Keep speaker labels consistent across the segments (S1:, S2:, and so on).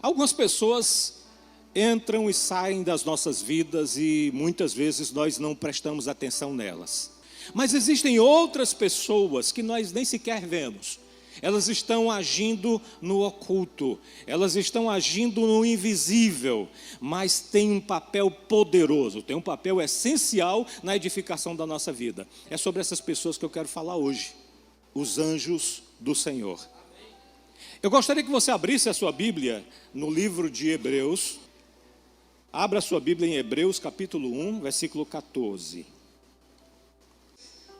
S1: Algumas pessoas entram e saem das nossas vidas e muitas vezes nós não prestamos atenção nelas. Mas existem outras pessoas que nós nem sequer vemos. Elas estão agindo no oculto, elas estão agindo no invisível, mas têm um papel poderoso, têm um papel essencial na edificação da nossa vida. É sobre essas pessoas que eu quero falar hoje, os anjos do Senhor. Eu gostaria que você abrisse a sua Bíblia no livro de Hebreus. Abra a sua Bíblia em Hebreus capítulo 1, versículo 14.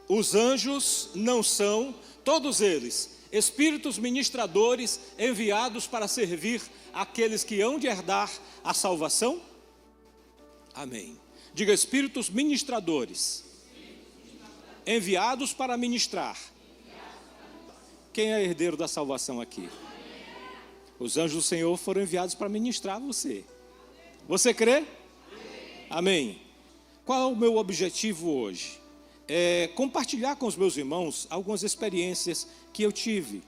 S1: Os anjos não são, todos eles, espíritos ministradores enviados para servir aqueles que hão de herdar a salvação? Amém. Diga, espíritos ministradores enviados para ministrar. Quem é herdeiro da salvação aqui? Os anjos do Senhor foram enviados para ministrar você. Você crê? Amém. Qual é o meu objetivo hoje? É compartilhar com os meus irmãos algumas experiências que eu tive.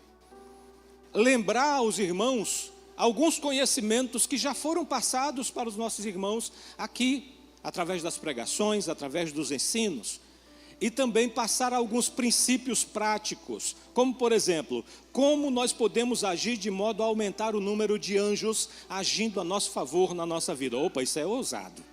S1: Lembrar aos irmãos alguns conhecimentos que já foram passados para os nossos irmãos aqui, através das pregações, através dos ensinos. E também passar alguns princípios práticos, como por exemplo, como nós podemos agir de modo a aumentar o número de anjos agindo a nosso favor na nossa vida. Opa, isso é ousado.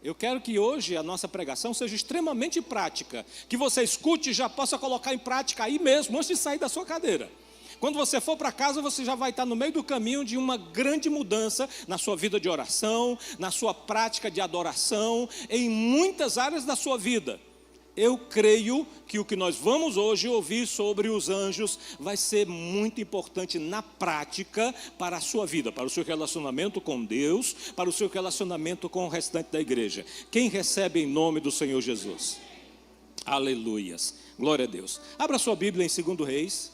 S1: Eu quero que hoje a nossa pregação seja extremamente prática, que você escute e já possa colocar em prática aí mesmo, antes de sair da sua cadeira. Quando você for para casa, você já vai estar no meio do caminho de uma grande mudança na sua vida de oração, na sua prática de adoração, em muitas áreas da sua vida. Eu creio que o que nós vamos hoje ouvir sobre os anjos vai ser muito importante na prática para a sua vida, para o seu relacionamento com Deus, para o seu relacionamento com o restante da igreja. Quem recebe em nome do Senhor Jesus? Aleluias, glória a Deus. Abra sua Bíblia em 2 Reis,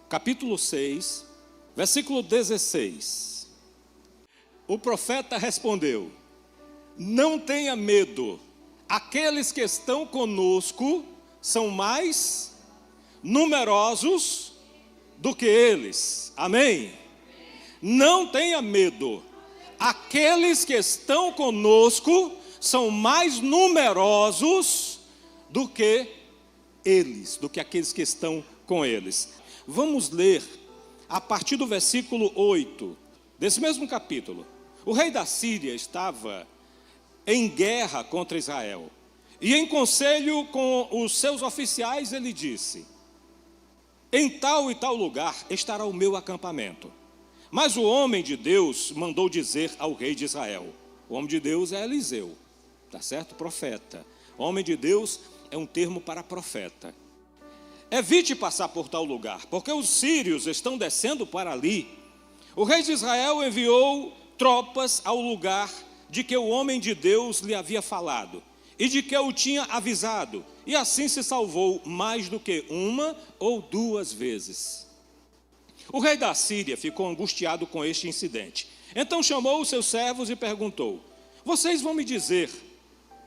S1: capítulo 6, versículo 16. O profeta respondeu: não tenha medo. Aqueles que estão conosco são mais numerosos do que eles. Amém? Não tenha medo. Aqueles que estão conosco são mais numerosos do que eles, do que aqueles que estão com eles. Vamos ler a partir do versículo 8 desse mesmo capítulo. O rei da Síria estava em guerra contra Israel, e em conselho com os seus oficiais ele disse: em tal e tal lugar estará o meu acampamento. Mas o homem de Deus mandou dizer ao rei de Israel. O homem de Deus é Eliseu, tá certo? Profeta. Homem de Deus é um termo para profeta. Evite passar por tal lugar, porque os sírios estão descendo para ali. O rei de Israel enviou tropas ao lugar de que o homem de Deus lhe havia falado, e de que o tinha avisado, e assim se salvou mais do que uma ou duas vezes. O rei da Síria ficou angustiado com este incidente. Então chamou os seus servos e perguntou: vocês vão me dizer,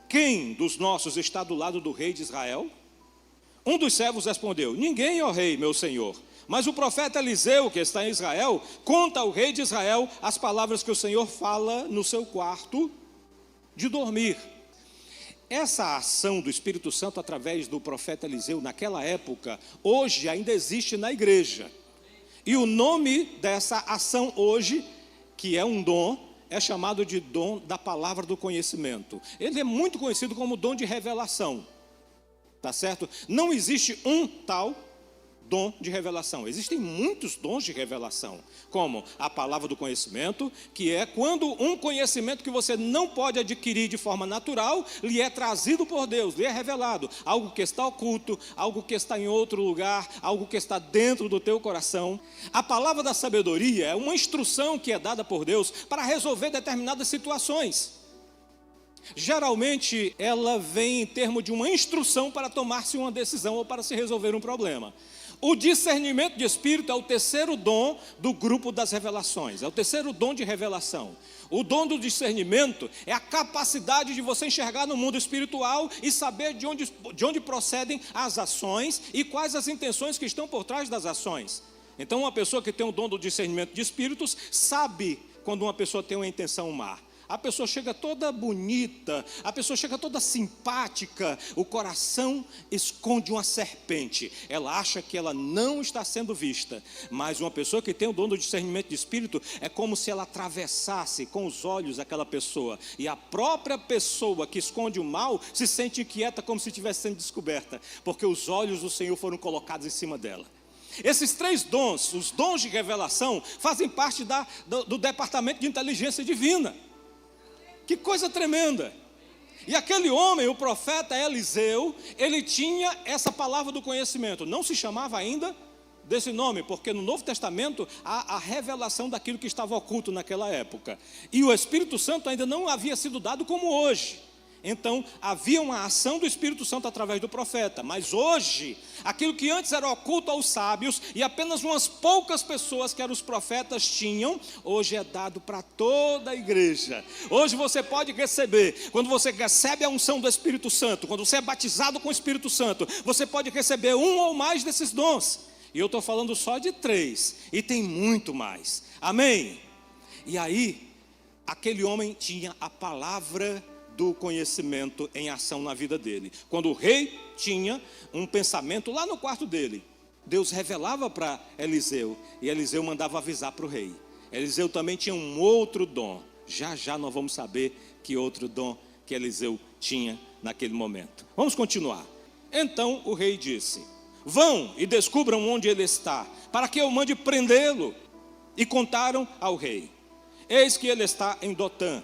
S1: quem dos nossos está do lado do rei de Israel? Um dos servos respondeu: ninguém, ó rei, meu senhor. Mas o profeta Eliseu, que está em Israel, conta ao rei de Israel as palavras que o Senhor fala no seu quarto de dormir. Essa ação do Espírito Santo através do profeta Eliseu naquela época, hoje ainda existe na igreja. E o nome dessa ação hoje, que é um dom, é chamado de dom da palavra do conhecimento. Ele é muito conhecido como dom de revelação. Tá certo? Não existe um tal dom de revelação. Existem muitos dons de revelação, como a palavra do conhecimento, que é quando um conhecimento que você não pode adquirir de forma natural, lhe é trazido por Deus, lhe é revelado. Algo que está oculto, algo que está em outro lugar, algo que está dentro do teu coração. A palavra da sabedoria é uma instrução que é dada por Deus para resolver determinadas situações. Geralmente ela vem em termos de uma instrução para tomar-se uma decisão ou para se resolver um problema. O discernimento de espírito é o terceiro dom do grupo das revelações, é o terceiro dom de revelação. O dom do discernimento é a capacidade de você enxergar no mundo espiritual e saber de onde procedem as ações e quais as intenções que estão por trás das ações. Então uma pessoa que tem o dom do discernimento de espíritos sabe quando uma pessoa tem uma intenção má. A pessoa chega toda bonita, a pessoa chega toda simpática, o coração esconde uma serpente. Ela acha que ela não está sendo vista, mas uma pessoa que tem o dom do discernimento de espírito é como se ela atravessasse com os olhos aquela pessoa, e a própria pessoa que esconde o mal se sente inquieta como se estivesse sendo descoberta, porque os olhos do Senhor foram colocados em cima dela. Esses 3 dons, os dons de revelação, fazem parte do departamento de inteligência divina. Que coisa tremenda! E aquele homem, o profeta Eliseu, ele tinha essa palavra do conhecimento. Não se chamava ainda desse nome, porque no Novo Testamento há a revelação daquilo que estava oculto naquela época. E o Espírito Santo ainda não havia sido dado como hoje. Então, havia uma ação do Espírito Santo através do profeta. Mas hoje, aquilo que antes era oculto aos sábios, e apenas umas poucas pessoas que eram os profetas tinham, hoje é dado para toda a igreja. Hoje você pode receber, quando você recebe a unção do Espírito Santo, quando você é batizado com o Espírito Santo, você pode receber um ou mais desses dons. E eu estou falando só de 3, e tem muito mais. Amém? E aí, aquele homem tinha a palavra do conhecimento em ação na vida dele. Quando o rei tinha um pensamento lá no quarto dele, Deus revelava para Eliseu, e Eliseu mandava avisar para o rei. Eliseu também tinha um outro dom. Já já nós vamos saber que outro dom que Eliseu tinha naquele momento. Vamos continuar. Então o rei disse: vão e descubram onde ele está, para que eu mande prendê-lo. E contaram ao rei: eis que ele está em Dotã.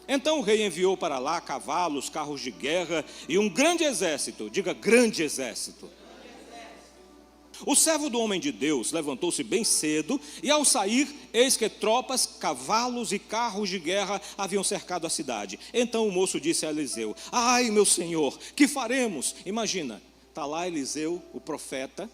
S1: Então o rei enviou para lá cavalos, carros de guerra e um grande exército. Diga, grande exército. O servo do homem de Deus levantou-se bem cedo, e ao sair, eis que tropas, cavalos e carros de guerra haviam cercado a cidade. Então o moço disse a Eliseu: ai, meu senhor, que faremos? Imagina, está lá Eliseu, o profeta,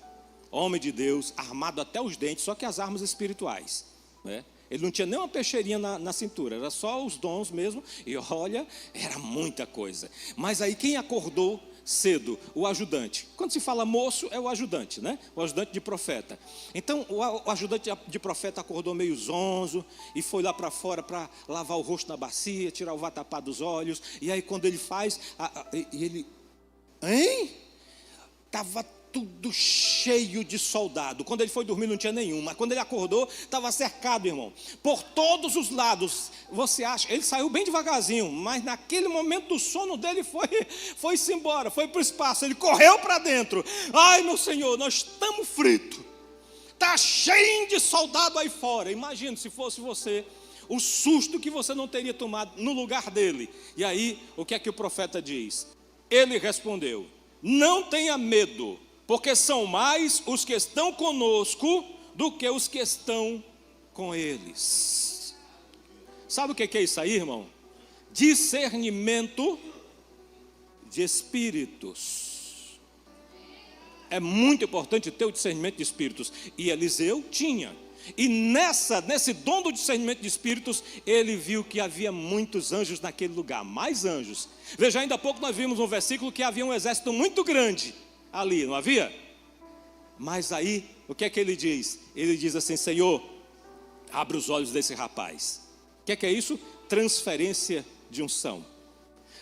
S1: homem de Deus, armado até os dentes, só que as armas espirituais, né? Ele não tinha nem uma peixeirinha na cintura, era só os dons mesmo, e olha, era muita coisa. Mas aí quem acordou cedo? O ajudante. Quando se fala moço, é o ajudante, né? O ajudante de profeta. Então o ajudante de profeta acordou meio zonzo, e foi lá para fora para lavar o rosto na bacia, tirar o vatapá dos olhos. E aí quando ele faz, ele... Hein? Estava tudo cheio de soldado. Quando ele foi dormir não tinha nenhum, mas quando ele acordou, estava cercado, irmão, por todos os lados. Você acha, ele saiu bem devagarzinho, mas naquele momento do sono dele foi-se embora, foi para o espaço, ele correu para dentro. Ai, meu Senhor, nós estamos fritos, está cheio de soldado aí fora. Imagina se fosse você, o susto que você não teria tomado no lugar dele. E aí, o que é que o profeta diz? Ele respondeu: não tenha medo, porque são mais os que estão conosco do que os que estão com eles. Sabe o que é isso aí, irmão? Discernimento de espíritos. É muito importante ter o discernimento de espíritos. E Eliseu tinha. E nesse dom do discernimento de espíritos, ele viu que havia muitos anjos naquele lugar, mais anjos. Veja, ainda há pouco nós vimos um versículo que havia um exército muito grande ali, não havia? Mas aí, o que é que ele diz? Ele diz assim: Senhor, abre os olhos desse rapaz. O que é isso? Transferência de unção.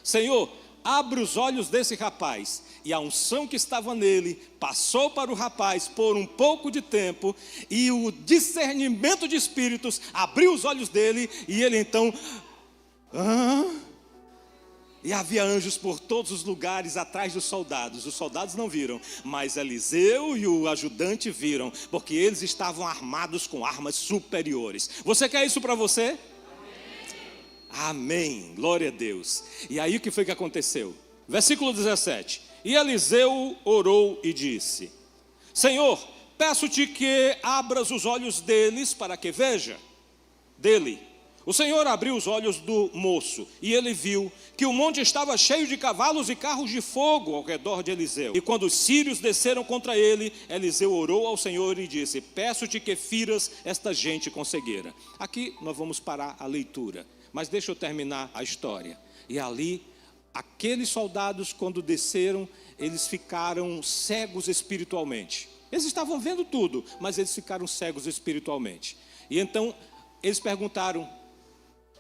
S1: Senhor, abre os olhos desse rapaz. E a unção que estava nele passou para o rapaz por um pouco de tempo, e o discernimento de espíritos abriu os olhos dele, e ele então... E havia anjos por todos os lugares atrás dos soldados. Os soldados não viram, mas Eliseu e o ajudante viram, porque eles estavam armados com armas superiores. Você quer isso para você? Amém, glória a Deus. E aí o que foi que aconteceu? Versículo 17. E Eliseu orou e disse: Senhor, peço-te que abras os olhos deles para que veja. Dele. O Senhor abriu os olhos do moço, e ele viu que o monte estava cheio de cavalos e carros de fogo ao redor de Eliseu. E quando os sírios desceram contra ele, Eliseu orou ao Senhor e disse: peço-te que firas esta gente com cegueira. Aqui nós vamos parar a leitura, mas deixa eu terminar a história. E ali, aqueles soldados, quando desceram, eles ficaram cegos espiritualmente. Eles estavam vendo tudo, mas eles ficaram cegos espiritualmente. E então eles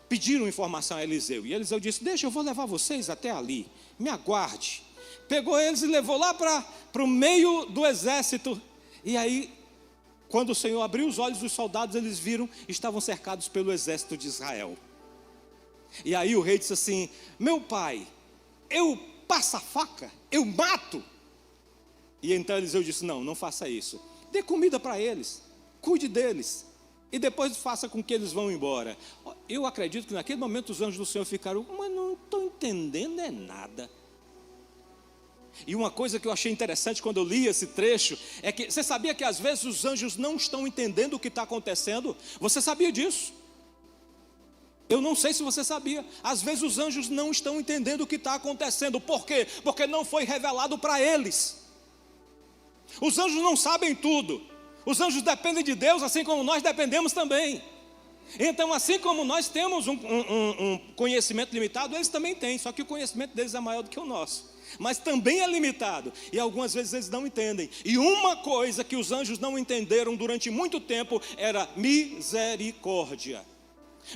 S1: pediram informação a Eliseu. E Eliseu disse: deixa, eu vou levar vocês até ali, me aguarde. Pegou eles e levou lá para o meio do exército. E aí, quando o Senhor abriu os olhos dos soldados, eles viram, estavam cercados pelo exército de Israel. E aí o rei disse assim: meu pai, eu passo a faca, eu mato. E então Eliseu disse: não faça isso. Dê comida para eles, cuide deles, e depois faça com que eles vão embora. Eu acredito que naquele momento os anjos do Senhor ficaram: mas não estou entendendo nada. E uma coisa que eu achei interessante quando eu li esse trecho é que você sabia que às vezes os anjos não estão entendendo o que está acontecendo? Você sabia disso? Eu não sei se você sabia. Às vezes os anjos não estão entendendo o que está acontecendo. Por quê? Porque não foi revelado para eles. Os anjos não sabem tudo. Os anjos dependem de Deus, assim como nós dependemos também. Então, assim como nós temos um conhecimento limitado, eles também têm. Só que o conhecimento deles é maior do que o nosso. Mas também é limitado, e algumas vezes eles não entendem. E uma coisa que os anjos não entenderam durante muito tempo era misericórdia.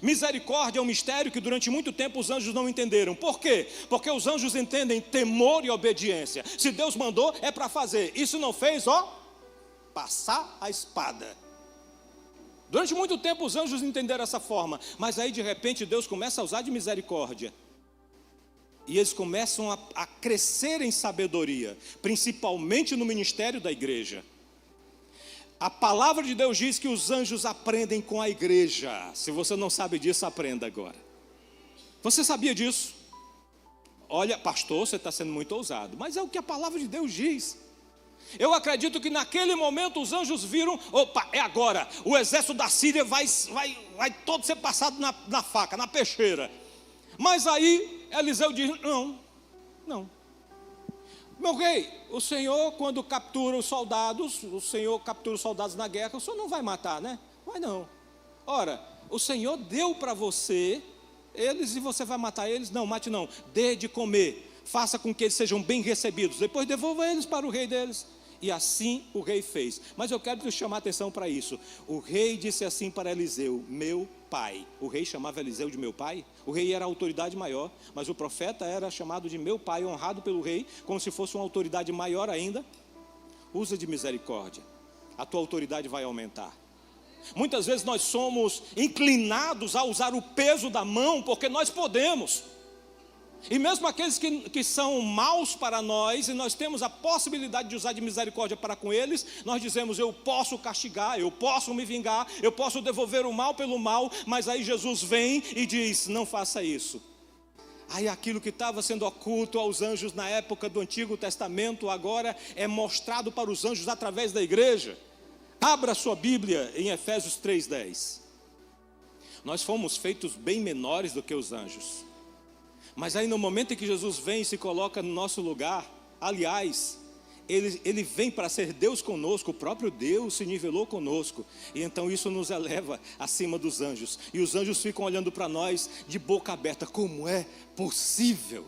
S1: Misericórdia é um mistério que durante muito tempo os anjos não entenderam. Por quê? Porque os anjos entendem temor e obediência. Se Deus mandou, é para fazer. Isso não fez, passar a espada. Durante muito tempo os anjos entenderam essa forma. Mas aí de repente Deus começa a usar de misericórdia. E eles começam a crescer em sabedoria, principalmente no ministério da igreja. A palavra de Deus diz que os anjos aprendem com a igreja. Se você não sabe disso, aprenda agora. Você sabia disso? Olha, pastor, você está sendo muito ousado, mas é o que a palavra de Deus diz. Eu acredito que naquele momento os anjos viram: opa, é agora, o exército da Síria vai todo ser passado na faca, na peixeira. Mas aí Eliseu diz: não. Meu rei, o Senhor, quando captura os soldados, na guerra, o Senhor não vai matar, né? Vai não. Ora, o Senhor deu para você eles e você vai matar eles? Não, mate não. Dê de comer, faça com que eles sejam bem recebidos, depois devolva eles para o rei deles. E assim o rei fez. Mas eu quero te chamar a atenção para isso. O rei disse assim para Eliseu: meu pai. O rei chamava Eliseu de meu pai. O rei era a autoridade maior, mas o profeta era chamado de meu pai, honrado pelo rei, como se fosse uma autoridade maior ainda. Usa de misericórdia, a tua autoridade vai aumentar. Muitas vezes nós somos inclinados a usar o peso da mão, porque nós podemos. E mesmo aqueles que são maus para nós, e nós temos a possibilidade de usar de misericórdia para com eles, nós dizemos: eu posso castigar, eu posso me vingar, eu posso devolver o mal pelo mal. Mas aí Jesus vem e diz: não faça isso. Aí aquilo que estava sendo oculto aos anjos na época do Antigo Testamento, agora é mostrado para os anjos através da igreja. Abra sua Bíblia em Efésios 3:10. Nós fomos feitos bem menores do que os anjos. Mas aí no momento em que Jesus vem e se coloca no nosso lugar, aliás, Ele vem para ser Deus conosco, o próprio Deus se nivelou conosco. E então isso nos eleva acima dos anjos. E os anjos ficam olhando para nós de boca aberta: como é possível?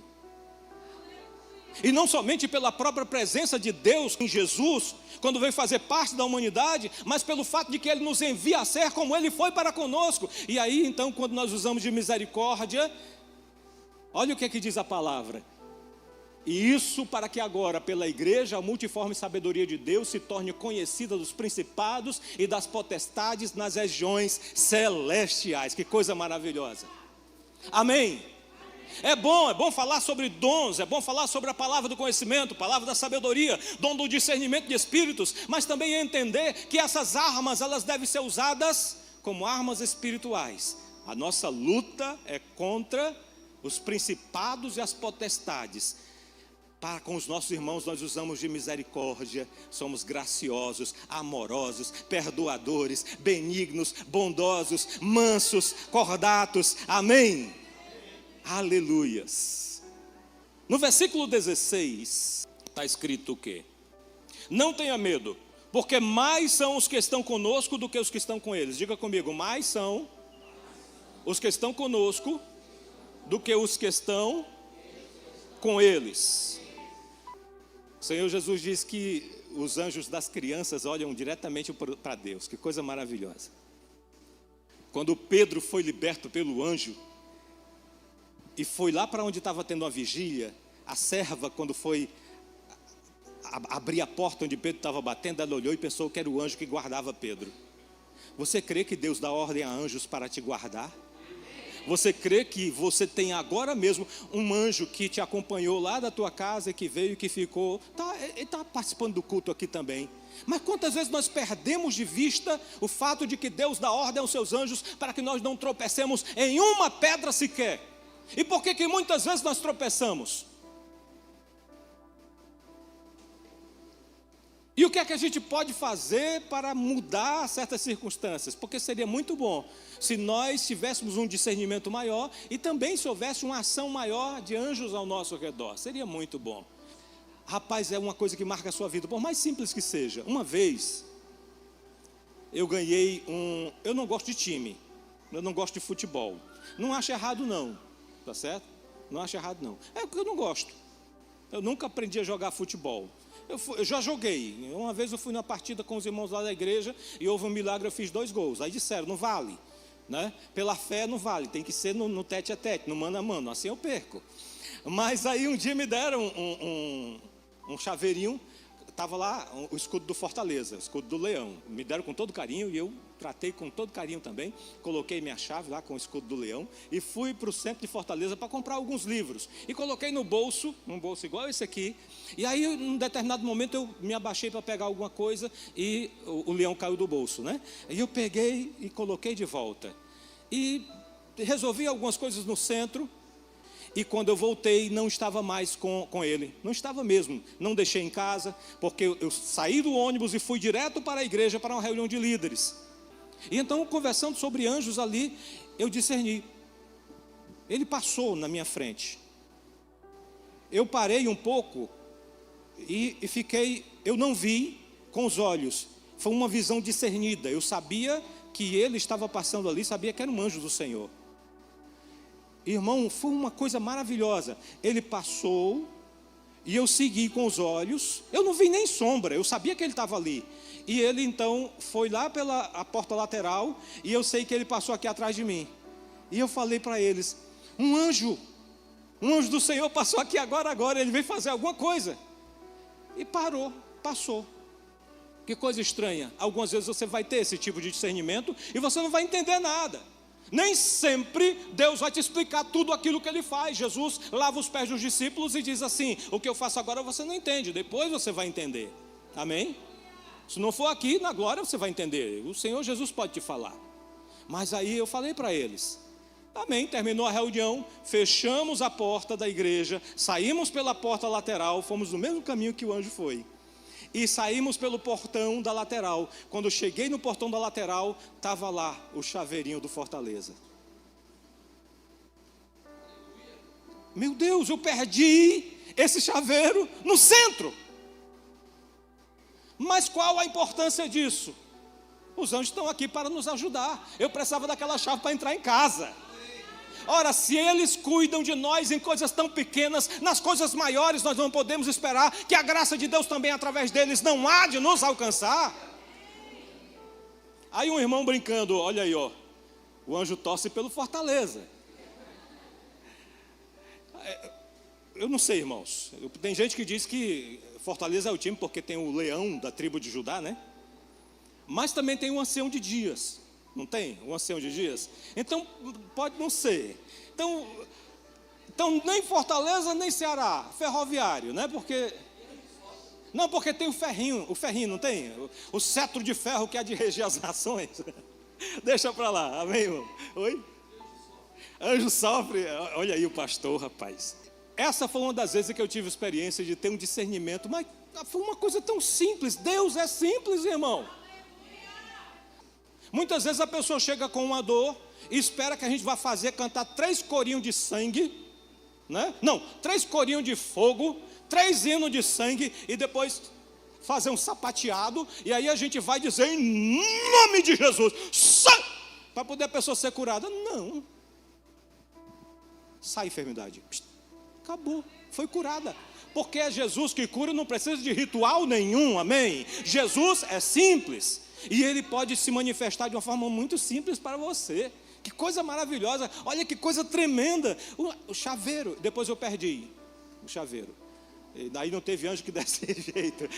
S1: E não somente pela própria presença de Deus em Jesus, quando veio fazer parte da humanidade, mas pelo fato de que Ele nos envia a ser como Ele foi para conosco. E aí então, quando nós usamos de misericórdia, olha o que é que diz a palavra: e isso para que agora, pela igreja, a multiforme sabedoria de Deus se torne conhecida dos principados e das potestades nas regiões celestiais. Que coisa maravilhosa. Amém? É bom falar sobre dons, é bom falar sobre a palavra do conhecimento, palavra da sabedoria, dom do discernimento de espíritos, mas também entender que essas armas, elas devem ser usadas como armas espirituais. A nossa luta é contra os principados e as potestades. Para com os nossos irmãos nós usamos de misericórdia, somos graciosos, amorosos, perdoadores, benignos, bondosos, mansos, cordatos. Amém? Aleluias. No versículo 16 está escrito o quê? Não tenha medo, porque mais são os que estão conosco do que os que estão com eles. Diga comigo: mais são os que estão conosco do que os que estão com eles. O Senhor Jesus diz que os anjos das crianças olham diretamente para Deus. Que coisa maravilhosa. Quando Pedro foi liberto pelo anjo e foi lá para onde estava tendo a vigília, a serva, quando foi abrir a porta onde Pedro estava batendo, ela olhou e pensou que era o anjo que guardava Pedro. Você crê que Deus dá ordem a anjos para te guardar? Você crê que você tem agora mesmo um anjo que te acompanhou lá da tua casa, que veio e que ficou, ele está participando do culto aqui também. Mas quantas vezes nós perdemos de vista o fato de que Deus dá ordem aos seus anjos para que nós não tropecemos em uma pedra sequer? E por que muitas vezes nós tropeçamos? E o que é que a gente pode fazer para mudar certas circunstâncias? Porque seria muito bom se nós tivéssemos um discernimento maior e também se houvesse uma ação maior de anjos ao nosso redor. Seria muito bom. Rapaz, é uma coisa que marca a sua vida, por mais simples que seja. Uma vez, eu ganhei eu não gosto de time, eu não gosto de futebol. Não acho errado não, tá certo? Não acho errado não. É porque eu não gosto. Eu nunca aprendi a jogar futebol. Eu já joguei. Uma vez eu fui numa partida com os irmãos lá da igreja e houve um milagre, eu fiz 2 gols. Aí disseram, não vale, né? Pela fé não vale, tem que ser no tete a tete, no mano a mano, assim eu perco. Mas aí um dia me deram um chaveirinho, estava lá o escudo do Fortaleza, o escudo do Leão. Me deram com todo carinho e eu tratei com todo carinho também. Coloquei minha chave lá com o escudo do Leão e fui para o centro de Fortaleza para comprar alguns livros. E coloquei no bolso, num bolso igual esse aqui. E aí, num determinado momento, eu me abaixei para pegar alguma coisa e o leão caiu do bolso, né? E eu peguei e coloquei de volta. E resolvi algumas coisas no centro. E quando eu voltei, não estava mais com ele. Não estava mesmo. Não deixei em casa, porque eu saí do ônibus e fui direto para a igreja, para uma reunião de líderes. E então, conversando sobre anjos ali, eu discerni. Ele passou na minha frente. Eu parei um pouco e fiquei, eu não vi com os olhos. Foi uma visão discernida. Eu sabia que ele estava passando ali, sabia que era um anjo do Senhor. Irmão, foi uma coisa maravilhosa. Ele passou e eu segui com os olhos. Eu não vi nem sombra, eu sabia que ele estava ali. E ele então foi lá pela a porta lateral e eu sei que ele passou aqui atrás de mim. E eu falei para eles, um anjo do Senhor passou aqui agora, ele veio fazer alguma coisa. E passou. Que coisa estranha. Algumas vezes você vai ter esse tipo de discernimento e você não vai entender nada. Nem sempre Deus vai te explicar tudo aquilo que Ele faz. Jesus lava os pés dos discípulos e diz assim, o que eu faço agora você não entende, depois você vai entender. Amém? Se não for aqui, na glória você vai entender. O Senhor Jesus pode te falar. Mas aí eu falei para eles. Amém, terminou a reunião, fechamos a porta da igreja, saímos pela porta lateral, fomos no mesmo caminho que o anjo foi. E saímos pelo portão da lateral. Quando eu cheguei no portão da lateral, estava lá o chaveirinho do Fortaleza. Meu Deus, eu perdi esse chaveiro no centro. Mas qual a importância disso? Os anjos estão aqui para nos ajudar. Eu precisava daquela chave para entrar em casa. Ora, se eles cuidam de nós em coisas tão pequenas, nas coisas maiores nós não podemos esperar que a graça de Deus também através deles não há de nos alcançar. Aí um irmão brincando, olha aí, ó, o anjo torce pelo Fortaleza. Eu não sei, irmãos, tem gente que diz que Fortaleza é o time porque tem o leão da tribo de Judá, né? Mas também tem o ancião de dias. Não tem? Um ancião de dias? Então, pode não ser. Então nem Fortaleza, nem Ceará. Ferroviário, né? Porque tem o ferrinho, não tem? O cetro de ferro que há de reger as nações. Deixa para lá, amém, irmão? Oi? Anjo sofre. Olha aí o pastor, rapaz. Essa foi uma das vezes que eu tive experiência de ter um discernimento, mas foi uma coisa tão simples. Deus é simples, irmão. Muitas vezes a pessoa chega com uma dor e espera que a gente vá cantar 3 corinhos de sangue, né? Não, 3 corinhos de fogo, 3 hinos de sangue e depois fazer um sapateado e aí a gente vai dizer em nome de Jesus, para poder a pessoa ser curada. Não. Sai enfermidade. Acabou, foi curada. Porque é Jesus que cura, não precisa de ritual nenhum, amém? Jesus é simples e Ele pode se manifestar de uma forma muito simples para você. Que coisa maravilhosa, olha que coisa tremenda. O chaveiro, depois eu perdi o chaveiro. E daí não teve anjo que desse jeito,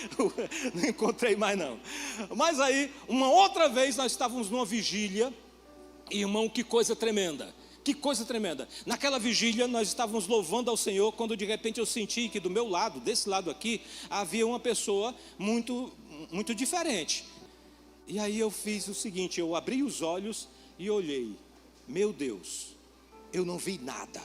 S1: não encontrei mais não. Mas aí, uma outra vez nós estávamos numa vigília, irmão, que coisa tremenda. Que coisa tremenda. Naquela vigília nós estávamos louvando ao Senhor, quando de repente eu senti que do meu lado, desse lado aqui, havia uma pessoa muito diferente. E aí eu fiz o seguinte, eu abri os olhos e olhei. Meu Deus, eu não vi nada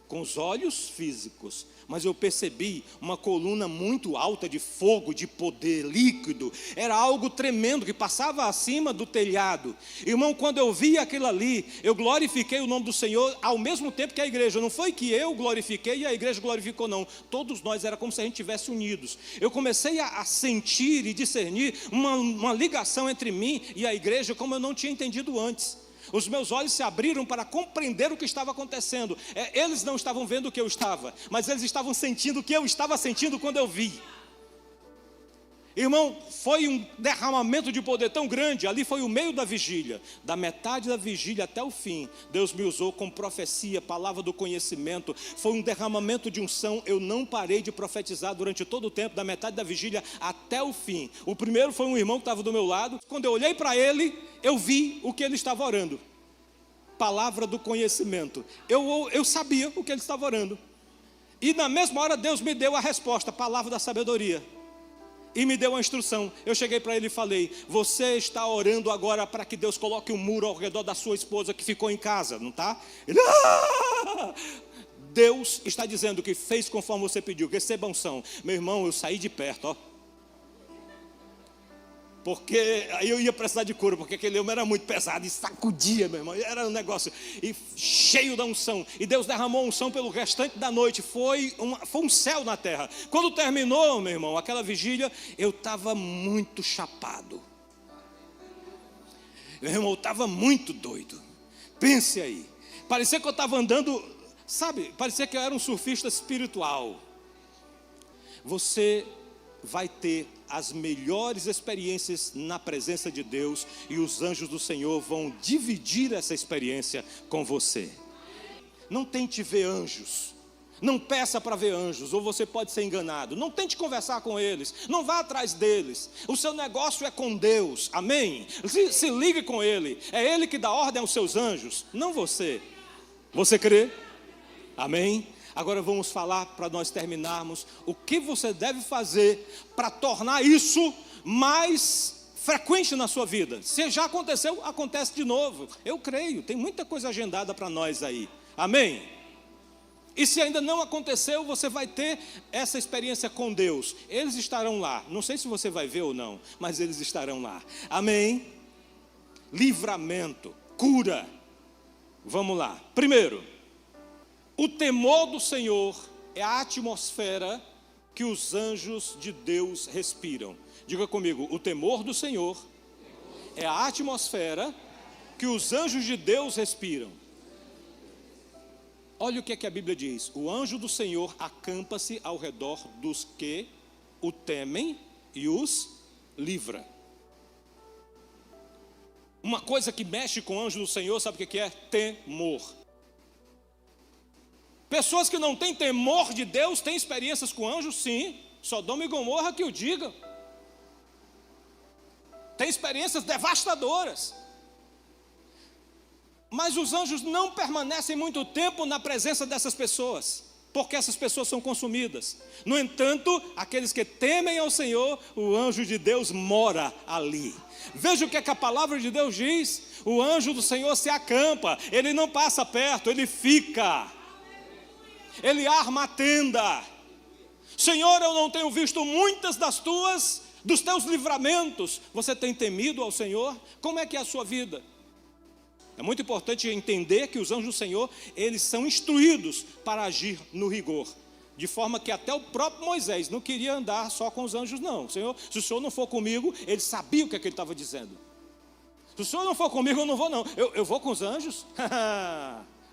S1: com os olhos físicos, mas eu percebi uma coluna muito alta de fogo, de poder líquido. Era algo tremendo que passava acima do telhado. Irmão, quando eu vi aquilo ali, eu glorifiquei o nome do Senhor ao mesmo tempo que a igreja. Não foi que eu glorifiquei e a igreja glorificou, não. Todos nós, era como se a gente estivesse unidos. Eu comecei a sentir e discernir uma ligação entre mim e a igreja como eu não tinha entendido antes. Os meus olhos se abriram para compreender o que estava acontecendo. Eles não estavam vendo o que eu estava, mas eles estavam sentindo o que eu estava sentindo quando eu vi. Irmão, foi um derramamento de poder tão grande. Ali foi o meio da vigília. Da metade da vigília até o fim, Deus me usou com profecia, palavra do conhecimento. Foi um derramamento de unção. Eu não parei de profetizar durante todo o tempo, da metade da vigília até o fim. O primeiro foi um irmão que estava do meu lado. Quando eu olhei para ele, eu vi o que ele estava orando. Palavra do conhecimento. Eu sabia o que ele estava orando. E na mesma hora Deus me deu a resposta, palavra da sabedoria. E me deu uma instrução. Eu cheguei para ele e falei: você está orando agora para que Deus coloque um muro ao redor da sua esposa que ficou em casa, não está? Ele, Deus está dizendo que fez conforme você pediu, receba unção. Meu irmão, eu saí de perto, ó. Porque aí eu ia precisar de cura, porque aquele homem era muito pesado e sacudia, meu irmão. Era um negócio e cheio da unção. E Deus derramou unção pelo restante da noite. Foi um céu na terra. Quando terminou, meu irmão, aquela vigília, eu estava muito chapado. Meu irmão, eu estava muito doido. Pense aí. Parecia que eu estava andando, sabe? Parecia que eu era um surfista espiritual. Você vai ter as melhores experiências na presença de Deus, e os anjos do Senhor vão dividir essa experiência com você. Não tente ver anjos, não peça para ver anjos, ou você pode ser enganado. Não tente conversar com eles, não vá atrás deles. O seu negócio é com Deus, amém? Se ligue com Ele, é Ele que dá ordem aos seus anjos, não você. Você crê? Amém? Agora vamos falar, para nós terminarmos, o que você deve fazer para tornar isso mais frequente na sua vida. Se já aconteceu, acontece de novo. Eu creio, tem muita coisa agendada para nós aí. Amém? E se ainda não aconteceu, você vai ter essa experiência com Deus. Eles estarão lá. Não sei se você vai ver ou não, mas eles estarão lá. Amém? Livramento, cura. Vamos lá. Primeiro, o temor do Senhor é a atmosfera que os anjos de Deus respiram. Diga comigo, o temor do Senhor é a atmosfera que os anjos de Deus respiram. Olha o que é que a Bíblia diz: o anjo do Senhor acampa-se ao redor dos que o temem e os livra. Uma coisa que mexe com o anjo do Senhor, sabe o que é? Temor. Pessoas que não têm temor de Deus têm experiências com anjos, sim. Sodoma e Gomorra que o diga. Tem experiências devastadoras. Mas os anjos não permanecem muito tempo na presença dessas pessoas, porque essas pessoas são consumidas. No entanto, aqueles que temem ao Senhor, o anjo de Deus mora ali. Veja o que é que a palavra de Deus diz: o anjo do Senhor se acampa, ele não passa perto, ele fica. Ele arma a tenda. Senhor, eu não tenho visto muitas dos teus livramentos. Você tem temido ao Senhor? Como é que é a sua vida? É muito importante entender que os anjos do Senhor, eles são instruídos para agir no rigor. De forma que até o próprio Moisés não queria andar só com os anjos, não. Senhor, se o Senhor não for comigo, ele sabia o que é que ele estava dizendo. Se o Senhor não for comigo, eu não vou não. Eu vou com os anjos?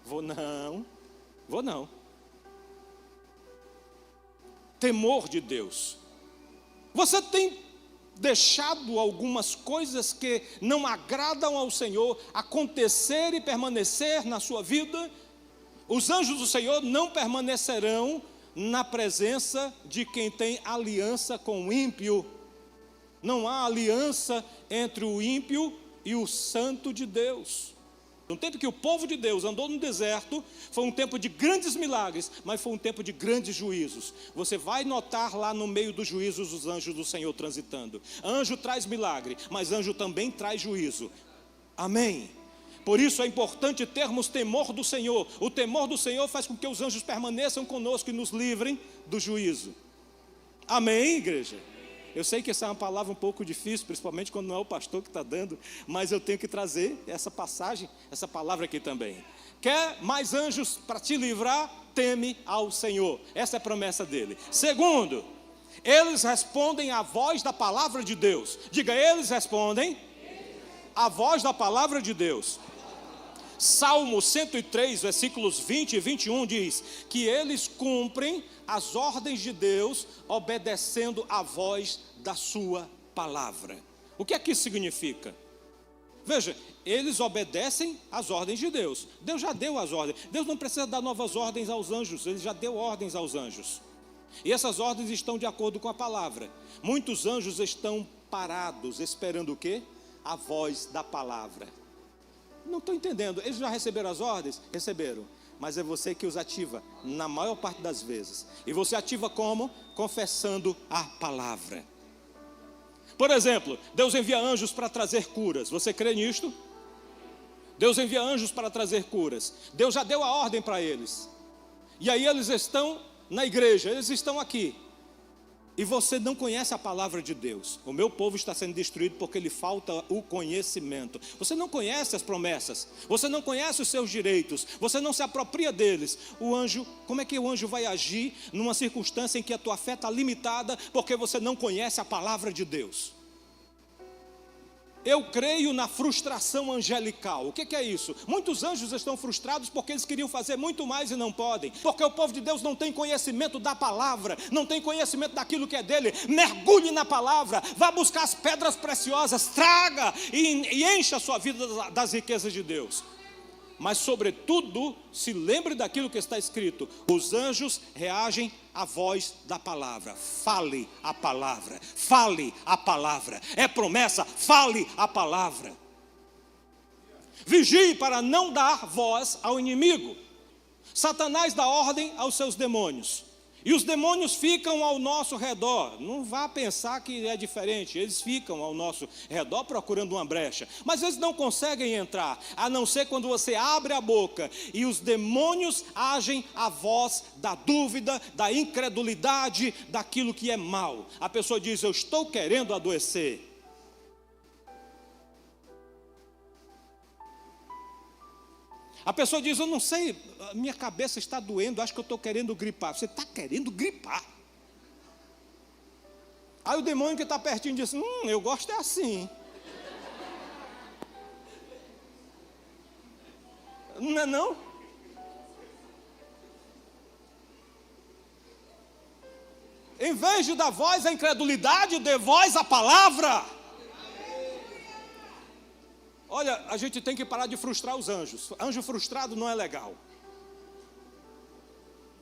S1: Vou não. temor de Deus. Você tem deixado algumas coisas que não agradam ao Senhor acontecer e permanecer na sua vida? Os anjos do Senhor não permanecerão na presença de quem tem aliança com o ímpio. Não há aliança entre o ímpio e o santo de Deus. No tempo que o povo de Deus andou no deserto, foi um tempo de grandes milagres, mas foi um tempo de grandes juízos. Você vai notar lá no meio dos juízos os anjos do Senhor transitando. Anjo traz milagre, mas anjo também traz juízo. Amém? Por isso é importante termos temor do Senhor. O temor do Senhor faz com que os anjos permaneçam conosco e nos livrem do juízo. Amém, igreja? Eu sei que essa é uma palavra um pouco difícil, principalmente quando não é o pastor que está dando, mas eu tenho que trazer essa passagem, essa palavra aqui também. Quer mais anjos para te livrar? Teme ao Senhor. Essa é a promessa dele. Segundo, eles respondem à voz da palavra de Deus. Diga, eles respondem à voz da palavra de Deus. Salmo 103, versículos 20 e 21 diz que eles cumprem as ordens de Deus, obedecendo à voz da sua palavra. O que é que isso significa? Veja, eles obedecem às ordens de Deus. Deus já deu as ordens. Deus não precisa dar novas ordens aos anjos, ele já deu ordens aos anjos. E essas ordens estão de acordo com a palavra. Muitos anjos estão parados, esperando o quê? A voz da palavra. Não estou entendendo, eles já receberam as ordens? Receberam, mas é você que os ativa na maior parte das vezes. E você ativa como? Confessando a palavra. Por exemplo, Deus envia anjos para trazer curas. Você crê nisto? Deus envia anjos para trazer curas. Deus já deu a ordem para eles. E aí eles estão na igreja, eles estão aqui. E você não conhece a palavra de Deus. O meu povo está sendo destruído porque lhe falta o conhecimento. Você não conhece as promessas. Você não conhece os seus direitos. Você não se apropria deles. O anjo, como é que o anjo vai agir numa circunstância em que a tua fé está limitada porque você não conhece a palavra de Deus? Eu creio na frustração angelical. O que é isso? Muitos anjos estão frustrados porque eles queriam fazer muito mais e não podem. Porque o povo de Deus não tem conhecimento da palavra, não tem conhecimento daquilo que é dele. Mergulhe na palavra, vá buscar as pedras preciosas, traga e encha a sua vida das riquezas de Deus. Mas sobretudo, se lembre daquilo que está escrito: os anjos reagem à voz da palavra. Fale a palavra, fale a palavra. É promessa, fale a palavra. Vigie para não dar voz ao inimigo. Satanás dá ordem aos seus demônios. E os demônios ficam ao nosso redor. Não vá pensar que é diferente. Eles ficam ao nosso redor procurando uma brecha. Mas eles não conseguem entrar, a não ser quando você abre a boca. E os demônios agem à voz da dúvida, da incredulidade, daquilo que é mal. A pessoa diz: eu estou querendo adoecer. A pessoa diz: eu não sei, minha cabeça está doendo, acho que eu estou querendo gripar. Você está querendo gripar? Aí o demônio que está pertinho diz: eu gosto é assim. Não é não? Em vez de dar voz à incredulidade, dê voz à palavra. Olha, a gente tem que parar de frustrar os anjos. Anjo frustrado não é legal.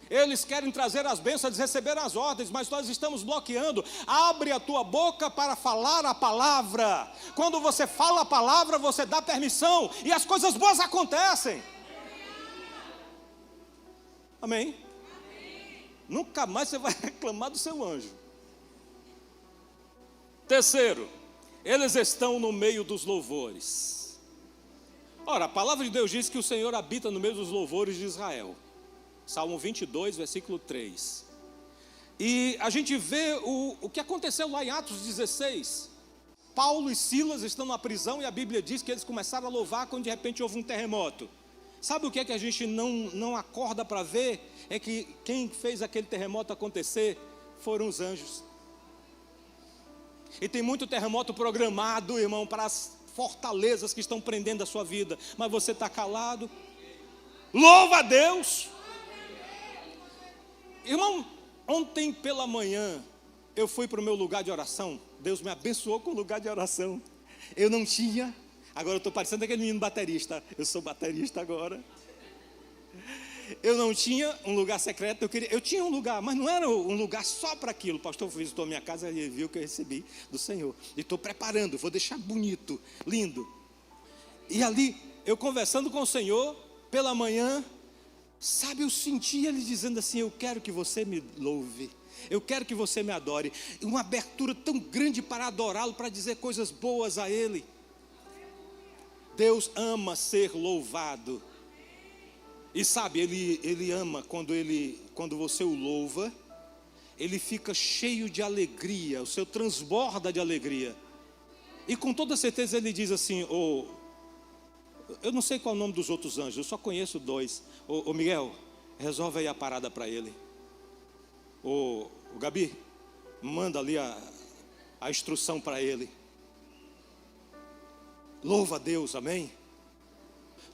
S1: Eles querem trazer as bênçãos, eles receberam as ordens, mas nós estamos bloqueando. Abre a tua boca para falar a palavra. Quando você fala a palavra, você dá permissão e as coisas boas acontecem. Amém? Nunca mais você vai reclamar do seu anjo. Terceiro, eles estão no meio dos louvores. Ora, a palavra de Deus diz que o Senhor habita no meio dos louvores de Israel. Salmo 22, versículo 3. E a gente vê o que aconteceu lá em Atos 16. Paulo e Silas estão na prisão e a Bíblia diz que eles começaram a louvar quando de repente houve um terremoto. Sabe o que é que a gente não acorda para ver? É que quem fez aquele terremoto acontecer foram os anjos. E tem muito terremoto programado, irmão, para as fortalezas que estão prendendo a sua vida. Mas você está calado. Louva a Deus. Irmão, Ontem pela manhã, eu fui para o meu lugar de oração. Deus me abençoou com o lugar de oração. Eu não tinha, agora eu estou parecendo aquele menino baterista. Eu sou baterista agora. Eu não tinha um lugar secreto, eu tinha um lugar, mas não era um lugar só para aquilo. O pastor visitou a minha casa e viu que eu recebi do Senhor. E estou preparando, vou deixar bonito, lindo. E ali, eu conversando com o Senhor, pela manhã, sabe, eu senti Ele dizendo assim: eu quero que você me louve, eu quero que você me adore. Uma abertura tão grande para adorá-lo, para dizer coisas boas a Ele. Deus ama ser louvado. E sabe, ele ama quando você o louva, ele fica cheio de alegria, o seu transborda de alegria. E com toda certeza ele diz assim: eu não sei qual é o nome dos outros anjos, eu só conheço 2. Ô Miguel, resolve aí a parada para ele. Ô Gabi, manda ali a instrução para ele. Louva a Deus, amém?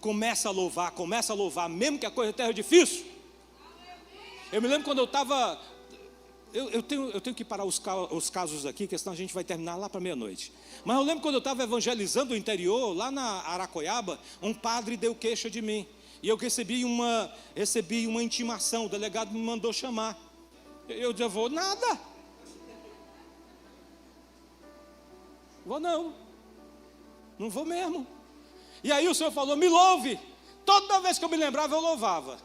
S1: Começa a louvar, mesmo que a coisa esteja difícil. Eu me lembro quando eu estava... Eu tenho que parar os casos aqui, porque senão a gente vai terminar lá para meia-noite. Mas eu lembro quando eu estava evangelizando o interior, lá na Aracoiaba, um padre deu queixa de mim. E eu recebi uma intimação, o delegado me mandou chamar. Eu disse: eu vou nada. Vou não vou mesmo. E aí o Senhor falou: me louve. Toda vez que eu me lembrava, eu louvava.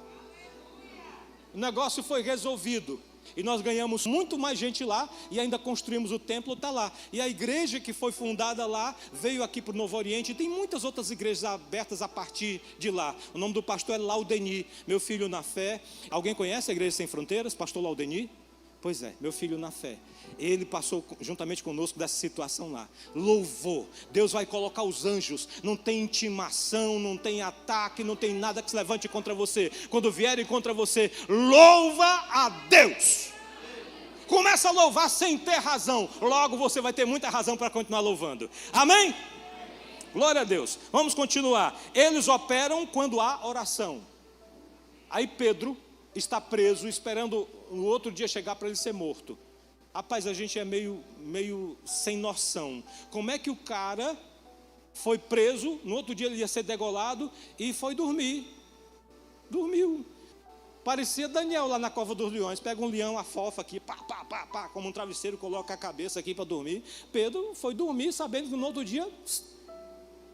S1: O negócio foi resolvido. E nós ganhamos muito mais gente lá. E ainda construímos o templo, está lá. E a igreja que foi fundada lá veio aqui para o Novo Oriente. E tem muitas outras igrejas abertas a partir de lá. O nome do pastor é Laudeni, meu filho na fé. Alguém conhece a Igreja Sem Fronteiras? Pastor Laudeni? Pois é, meu filho na fé. Ele passou juntamente conosco dessa situação lá. Louvou. Deus vai colocar os anjos. Não tem intimação, não tem ataque, não tem nada que se levante contra você. Quando vierem contra você, louva a Deus. Começa a louvar sem ter razão. Logo você vai ter muita razão para continuar louvando. Amém? Glória a Deus. Vamos continuar. Eles operam quando há oração. Aí Pedro está preso, esperando no outro dia chegar para ele ser morto. Rapaz, a gente é meio sem noção. Como é que o cara foi preso, no outro dia ele ia ser degolado e foi dormir? Dormiu. Parecia Daniel lá na cova dos leões. Pega um leão, afofa aqui, pá, como um travesseiro, coloca a cabeça aqui para dormir. Pedro foi dormir sabendo que no outro dia,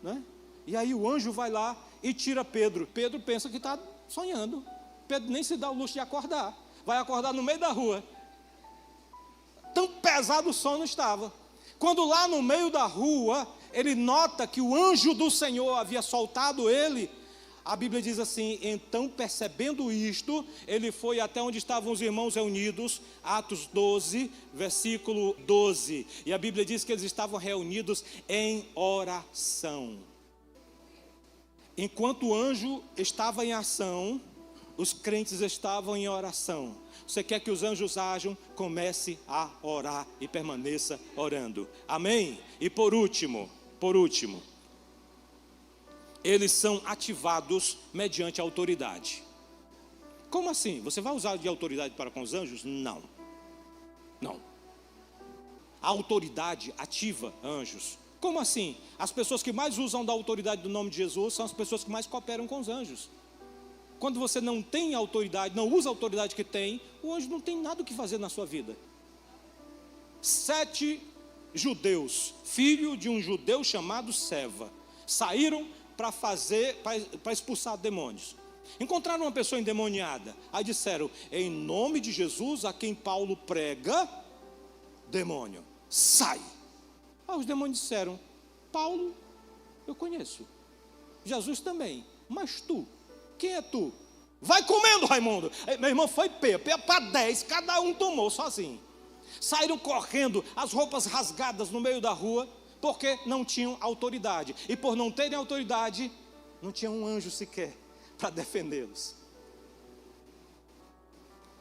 S1: né? E aí o anjo vai lá e tira Pedro. Pedro pensa que está sonhando. Pedro nem se dá o luxo de acordar. Vai acordar no meio da rua. Tão pesado o sono estava. Quando lá no meio da rua, ele nota que o anjo do Senhor havia soltado ele. A Bíblia diz assim: então, percebendo isto, ele foi até onde estavam os irmãos reunidos. Atos 12, versículo 12. E a Bíblia diz que eles estavam reunidos em oração. Enquanto o anjo estava em ação, os crentes estavam em oração. Você quer que os anjos ajam? Comece a orar e permaneça orando. Amém? E por último, eles são ativados mediante autoridade. Como assim? Você vai usar de autoridade para com os anjos? Não. A autoridade ativa anjos. Como assim? As pessoas que mais usam da autoridade do nome de Jesus são as pessoas que mais cooperam com os anjos. Quando você não tem autoridade, não usa a autoridade que tem, o anjo não tem nada o que fazer na sua vida. 7 judeus, filho de um judeu chamado Seva, saíram para expulsar demônios. Encontraram uma pessoa endemoniada. Aí disseram: em nome de Jesus, a quem Paulo prega, demônio, sai. Aí os demônios disseram: Paulo, eu conheço. Jesus também. Mas tu, quem é tu? Vai comendo, Raimundo. Meu irmão, foi peia para 10, cada um tomou sozinho. Saíram correndo, as roupas rasgadas no meio da rua, porque não tinham autoridade. E por não terem autoridade, não tinha um anjo sequer para defendê-los.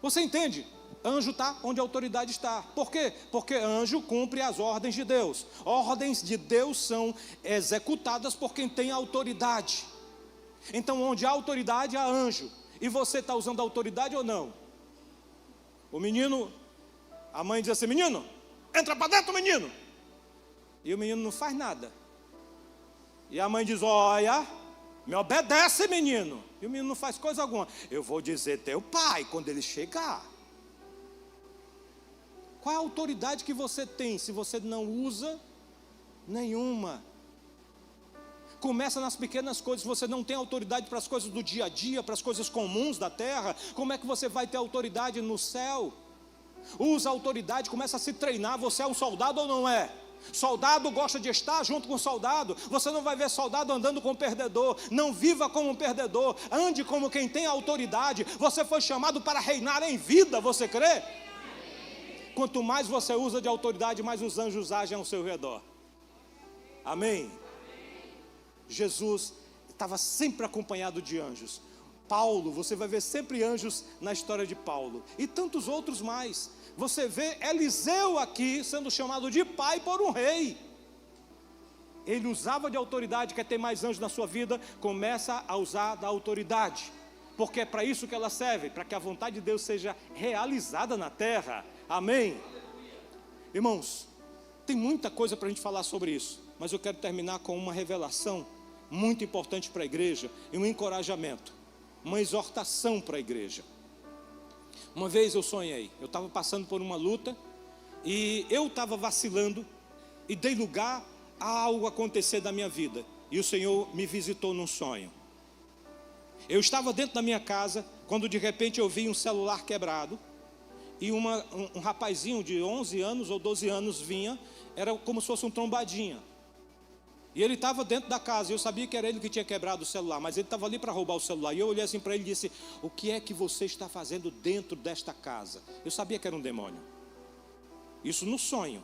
S1: Você entende? Anjo está onde a autoridade está. Por quê? Porque anjo cumpre as ordens de Deus. Ordens de Deus são executadas por quem tem autoridade. Então, onde há autoridade, há anjo. E você está usando a autoridade ou não? O menino, a mãe diz assim: menino, entra para dentro, menino. E o menino não faz nada. E a mãe diz: olha, me obedece, menino. E o menino não faz coisa alguma. Eu vou dizer teu pai quando ele chegar. Qual é a autoridade que você tem se você não usa nenhuma? Começa nas pequenas coisas. Você não tem autoridade para as coisas do dia a dia, para as coisas comuns da terra. Como é que você vai ter autoridade no céu? Usa a autoridade, começa a se treinar. Você é um soldado ou não é? Soldado gosta de estar junto com soldado. Você não vai ver soldado andando com perdedor. Não viva como um perdedor, ande como quem tem autoridade. Você foi chamado para reinar em vida, você crê? Quanto mais você usa de autoridade, mais os anjos agem ao seu redor. Amém? Jesus estava sempre acompanhado de anjos. Paulo, você vai ver sempre anjos na história de Paulo. E tantos outros mais. Você vê Eliseu aqui sendo chamado de pai por um rei. Ele usava de autoridade. Quer ter mais anjos na sua vida? Começa a usar da autoridade. Porque é para isso que ela serve, para que a vontade de Deus seja realizada na terra. Amém? Irmãos, tem muita coisa para a gente falar sobre isso, mas eu quero terminar com uma revelação muito importante para a igreja e um encorajamento, uma exortação para a igreja. Uma vez eu sonhei, eu estava passando por uma luta e eu estava vacilando e dei lugar a algo acontecer da minha vida, e o Senhor me visitou num sonho. Eu estava dentro da minha casa quando de repente eu vi um celular quebrado e um rapazinho de 11 anos ou 12 anos vinha, era como se fosse um trombadinha. E ele estava dentro da casa, eu sabia que era ele que tinha quebrado o celular, mas ele estava ali para roubar o celular. E eu olhei assim para ele e disse: o que é que você está fazendo dentro desta casa? Eu sabia que era um demônio. Isso no sonho.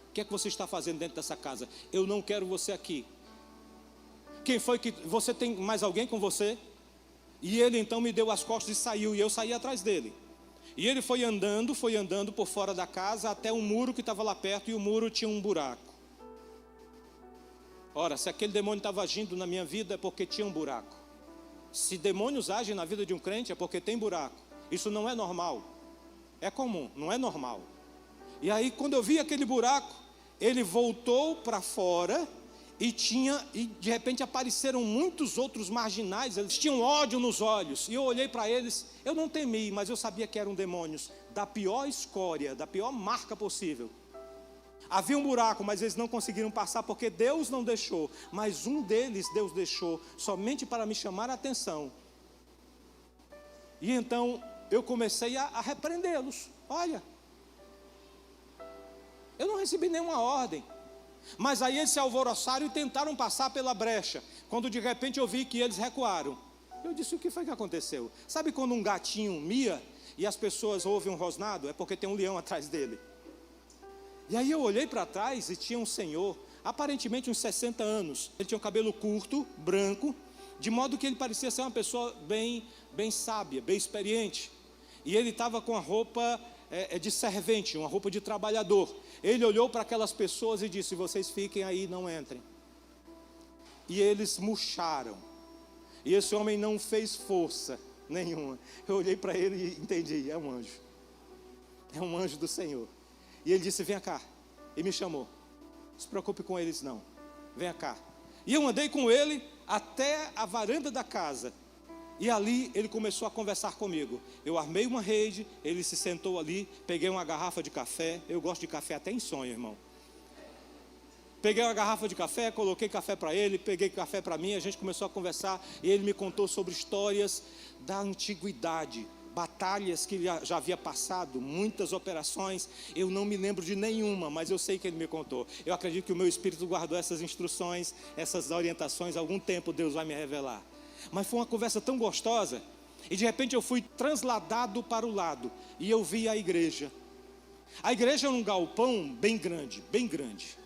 S1: O que é que você está fazendo dentro dessa casa? Eu não quero você aqui. Quem foi que... Você tem mais alguém com você? E ele então me deu as costas e saiu, e eu saí atrás dele. E ele foi andando por fora da casa até um muro que estava lá perto, e o muro tinha um buraco. Ora, se aquele demônio estava agindo na minha vida é porque tinha um buraco. Se demônios agem na vida de um crente é porque tem buraco. Isso não é normal. É comum, não é normal. E aí quando eu vi aquele buraco, ele voltou para fora e de repente apareceram muitos outros marginais. Eles tinham ódio nos olhos. E eu olhei para eles, eu não temi, mas eu sabia que eram demônios da pior escória, da pior marca possível. Havia um buraco, mas eles não conseguiram passar porque Deus não deixou. Mas um deles Deus deixou somente para me chamar a atenção. E então eu comecei a repreendê-los. Olha, eu não recebi nenhuma ordem. Mas aí eles se alvoroçaram e tentaram passar pela brecha. Quando de repente eu vi que eles recuaram. Eu disse: o que foi que aconteceu? Sabe quando um gatinho mia e as pessoas ouvem um rosnado? É porque tem um leão atrás dele. E aí eu olhei para trás e tinha um senhor, aparentemente uns 60 anos. Ele tinha um cabelo curto, branco, de modo que ele parecia ser uma pessoa bem sábia, bem experiente. E ele estava com a roupa de servente, uma roupa de trabalhador. Ele olhou para aquelas pessoas e disse: vocês fiquem aí, não entrem. E eles murcharam. E esse homem não fez força nenhuma. Eu olhei para ele e entendi: é um anjo. É um anjo do Senhor. E ele disse: venha cá. E me chamou. Não se preocupe com eles não. Venha cá. E eu andei com ele até a varanda da casa. E ali ele começou a conversar comigo. Eu armei uma rede, ele se sentou ali, peguei uma garrafa de café. Eu gosto de café até em sonho, irmão. Peguei uma garrafa de café, coloquei café para ele, peguei café para mim, a gente começou a conversar. E ele me contou sobre histórias da antiguidade, batalhas que ele já havia passado, muitas operações. Eu não me lembro de nenhuma, mas eu sei que ele me contou. Eu acredito que o meu espírito guardou essas instruções, essas orientações. Há algum tempo Deus vai me revelar. Mas foi uma conversa tão gostosa. E de repente eu fui transladado para o lado. E eu vi a igreja. A igreja era um galpão bem grande, bem grande.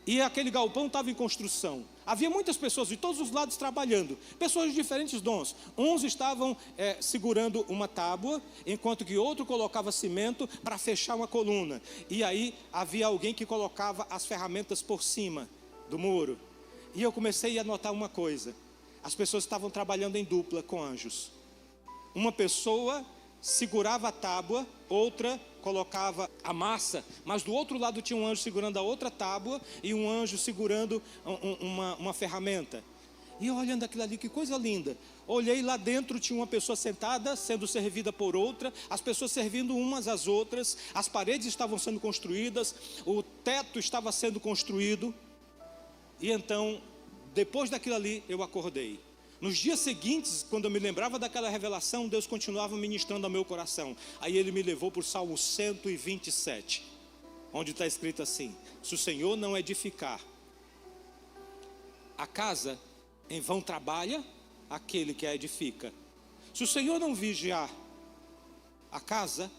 S1: E aquele galpão estava em construção. Havia muitas pessoas de todos os lados trabalhando. Pessoas de diferentes dons. Uns estavam segurando uma tábua, enquanto que outro colocava cimento para fechar uma coluna. E aí havia alguém que colocava as ferramentas por cima do muro. E eu comecei a notar uma coisa. As pessoas estavam trabalhando em dupla com anjos. Uma pessoa segurava a tábua, outra colocava a massa, mas do outro lado tinha um anjo segurando a outra tábua e um anjo segurando uma ferramenta. E eu olhando aquilo ali, que coisa linda. Olhei lá dentro, tinha uma pessoa sentada, sendo servida por outra, as pessoas servindo umas às outras, as paredes estavam sendo construídas, o teto estava sendo construído. E então, depois daquilo ali, eu acordei. Nos dias seguintes, quando eu me lembrava daquela revelação, Deus continuava ministrando ao meu coração. Aí Ele me levou para o Salmo 127, onde está escrito assim: se o Senhor não edificar a casa, em vão trabalha aquele que a edifica. Se o Senhor não vigiar a casa,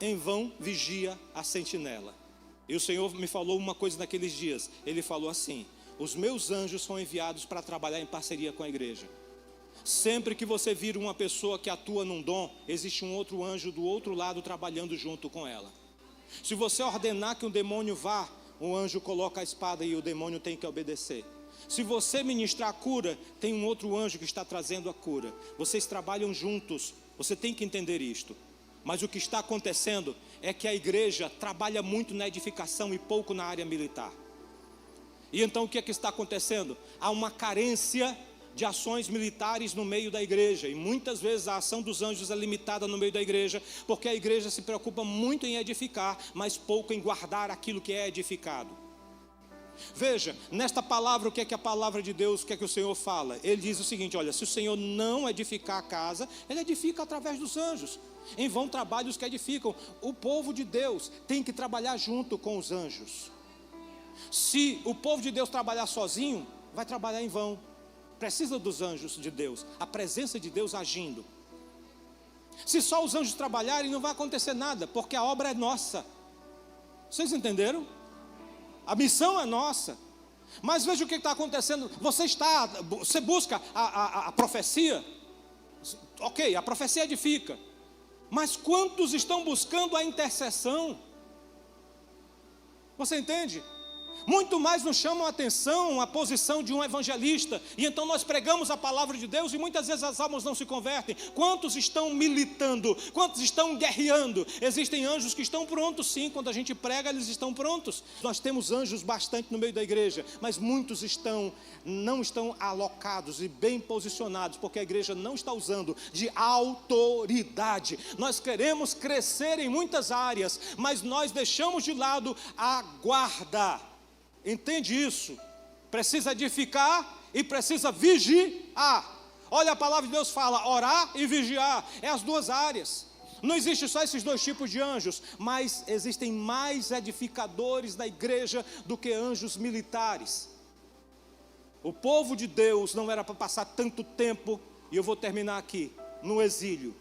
S1: em vão vigia a sentinela. E o Senhor me falou uma coisa naqueles dias. Ele falou assim: os meus anjos são enviados para trabalhar em parceria com a igreja. Sempre que você vir uma pessoa que atua num dom, existe um outro anjo do outro lado trabalhando junto com ela. Se você ordenar que um demônio vá, o anjo coloca a espada e o demônio tem que obedecer. Se você ministrar a cura, tem um outro anjo que está trazendo a cura. Vocês trabalham juntos, você tem que entender isto. Mas o que está acontecendo é que a igreja trabalha muito na edificação e pouco na área militar. E então o que é que está acontecendo? Há uma carência de ações militares no meio da igreja. E muitas vezes a ação dos anjos é limitada no meio da igreja, porque a igreja se preocupa muito em edificar, mas pouco em guardar aquilo que é edificado. Veja, nesta palavra, o que é que a palavra de Deus, o que é que o Senhor fala? Ele diz o seguinte: olha, se o Senhor não edificar a casa, Ele edifica através dos anjos. Em vão trabalham os que edificam. O povo de Deus tem que trabalhar junto com os anjos. Se o povo de Deus trabalhar sozinho, vai trabalhar em vão. Precisa dos anjos de Deus, a presença de Deus agindo. Se só os anjos trabalharem, não vai acontecer nada, porque a obra é nossa. Vocês entenderam? A missão é nossa. Mas veja o que está acontecendo. Você busca a profecia. Ok, a profecia edifica. Mas quantos estão buscando a intercessão? Você entende? Muito mais nos chamam a atenção a posição de um evangelista. E então nós pregamos a palavra de Deus e muitas vezes as almas não se convertem. Quantos estão militando? Quantos estão guerreando? Existem anjos que estão prontos, sim. Quando a gente prega, eles estão prontos. Nós temos anjos bastante no meio da igreja, mas muitos não estão alocados e bem posicionados, porque a igreja não está usando de autoridade. Nós queremos crescer em muitas áreas, mas nós deixamos de lado a guarda. Entende isso? Precisa edificar e precisa vigiar. Olha, a palavra de Deus fala orar e vigiar. É as duas áreas. Não existe só esses dois tipos de anjos, mas existem mais edificadores da igreja do que anjos militares. O povo de Deus não era para passar tanto tempo, e eu vou terminar aqui, no exílio.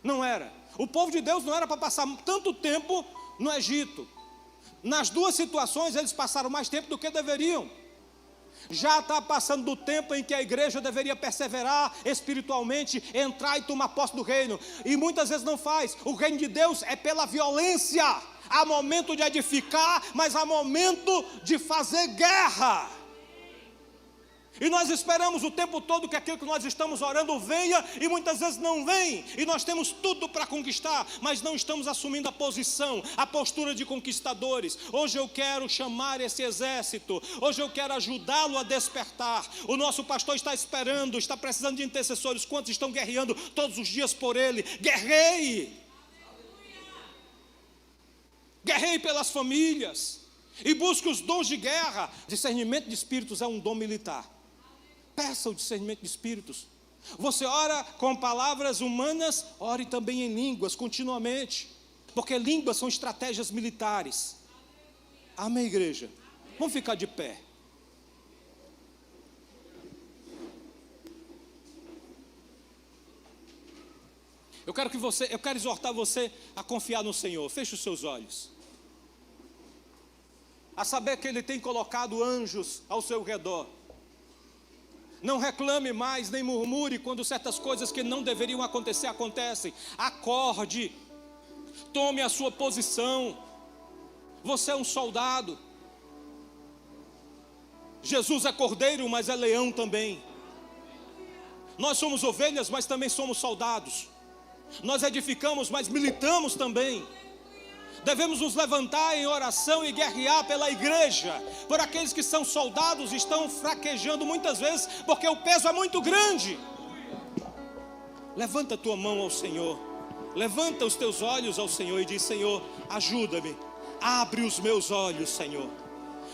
S1: Não era. O povo de Deus não era para passar tanto tempo no Egito. Nas duas situações eles passaram mais tempo do que deveriam. Já está passando do tempo em que a igreja deveria perseverar espiritualmente, entrar e tomar posse do reino. E muitas vezes não faz. O reino de Deus é pela violência. Há momento de edificar, mas há momento de fazer guerra. E nós esperamos o tempo todo que aquilo que nós estamos orando venha, e muitas vezes não vem, e nós temos tudo para conquistar, mas não estamos assumindo a posição, a postura de conquistadores. Hoje eu quero chamar esse exército, hoje eu quero ajudá-lo a despertar. O nosso pastor está esperando, está precisando de intercessores. Quantos estão guerreando todos os dias por ele? Guerreie! Guerreie pelas famílias, e busque os dons de guerra. Discernimento de espíritos é um dom militar. Peça o discernimento de espíritos. Você ora com palavras humanas, ore também em línguas continuamente, porque línguas são estratégias militares. Amém, igreja? Vamos ficar de pé. Eu quero exortar você a confiar no Senhor. Feche os seus olhos. A saber que Ele tem colocado anjos ao seu redor. Não reclame mais, nem murmure quando certas coisas que não deveriam acontecer, acontecem. Acorde, tome a sua posição. Você é um soldado. Jesus é cordeiro, mas é leão também. Nós somos ovelhas, mas também somos soldados. Nós edificamos, mas militamos também. Devemos nos levantar em oração e guerrear pela igreja, por aqueles que são soldados e estão fraquejando muitas vezes, porque o peso é muito grande. Levanta a tua mão ao Senhor, levanta os teus olhos ao Senhor e diz: Senhor, ajuda-me, abre os meus olhos, Senhor.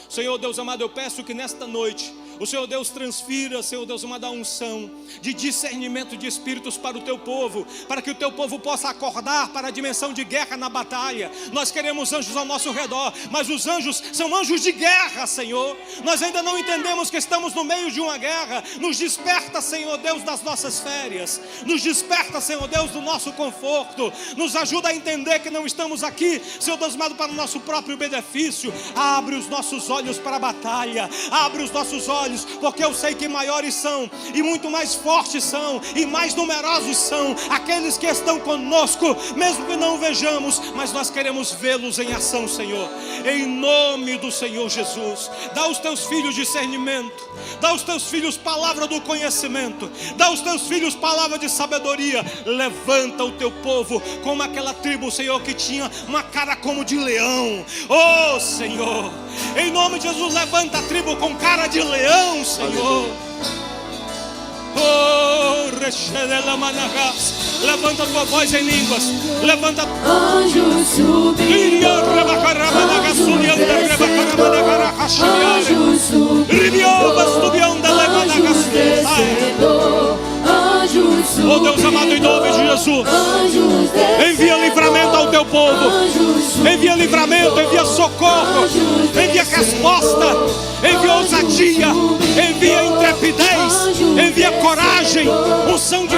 S1: Senhor Deus amado, eu peço que nesta noite o Senhor Deus transfira, Senhor Deus amado, a unção de discernimento de espíritos para o teu povo, para que o teu povo possa acordar para a dimensão de guerra na batalha. Nós queremos anjos ao nosso redor, mas os anjos são anjos de guerra, Senhor. Nós ainda não entendemos que estamos no meio de uma guerra. Nos desperta, Senhor Deus, das nossas férias, nos desperta, Senhor Deus, do nosso conforto, nos ajuda a entender que não estamos aqui, Senhor Deus amado, para o nosso próprio benefício. Abre os nossos olhos para a batalha, abre os nossos olhos, porque eu sei que maiores são, e muito mais fortes são, e mais numerosos são aqueles que estão conosco, mesmo que não o vejamos, mas nós queremos vê-los em ação, Senhor. Em nome do Senhor Jesus, dá aos teus filhos discernimento, dá aos teus filhos palavra do conhecimento, dá aos teus filhos palavra de sabedoria. Levanta o teu povo como aquela tribo, Senhor, que tinha uma cara como de leão. Oh Senhor, em nome de Jesus, levanta a tribo com cara de leão, Senhor. Oh, levanta a tua voz em línguas. Levanta.
S2: Anjos subindo, anjos descendo, anjos subindo, anjos descendo, anjos subindo.
S1: Oh Deus amado, em nome de Jesus, envia livramento ao teu povo, envia livramento, envia socorro, envia resposta, envia ousadia, envia intrepidez, envia coragem, unção de